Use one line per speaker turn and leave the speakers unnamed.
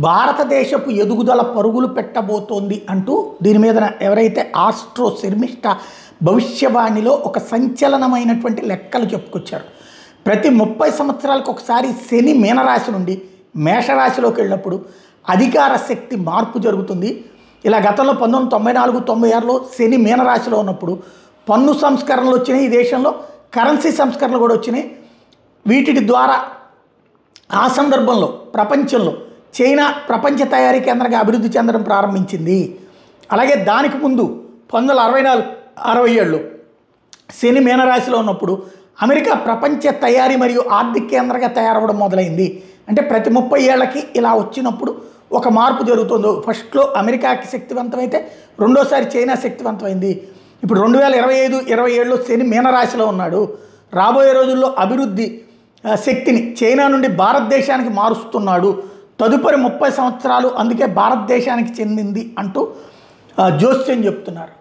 భారతదేశపు ఎదుగుదల పరుగులు పెట్టబోతోంది అంటూ దీని మీద ఎవరైతే ఆస్ట్రో శర్మిష్ట భవిష్యవాణిలో ఒక సంచలనమైనటువంటి లెక్కలు చెప్పుకొచ్చారు. ప్రతి 30 సంవత్సరాలకు ఒకసారి శని మీనరాశి నుండి మేషరాశిలోకి వెళ్ళినప్పుడు అధికార శక్తి మార్పు జరుగుతుంది. ఇలా గతంలో 1994-96లో శని మీనరాశిలో ఉన్నప్పుడు పన్ను సంస్కరణలు వచ్చినాయి, ఈ దేశంలో కరెన్సీ సంస్కరణలు కూడా వచ్చినాయి. వీటి ద్వారా ఆ సందర్భంలో ప్రపంచంలో చైనా ప్రపంచ తయారీ కేంద్రంగా అభివృద్ధి చెందడం ప్రారంభించింది. అలాగే దానికి ముందు 1964-67లో శని మీనరాశిలో ఉన్నప్పుడు అమెరికా ప్రపంచ తయారీ మరియు ఆర్థిక కేంద్రంగా తయారవ్వడం మొదలైంది. అంటే ప్రతి 30 ఏళ్లకి ఇలా వచ్చినప్పుడు ఒక మార్పు జరుగుతుంది. ఫస్ట్లో అమెరికాకి శక్తివంతమైతే రెండోసారి చైనా శక్తివంతమైంది. ఇప్పుడు 2025-27లో శని మీనరాశిలో ఉన్నాడు. రాబోయే రోజుల్లో అభివృద్ధి శక్తిని చైనా నుండి భారతదేశానికి మారుస్తున్నాడు. తదుపరి 30 సంవత్సరాలు అందుకే భారతదేశానికి చెందింది అంటూ జోస్యం చెప్తున్నారు.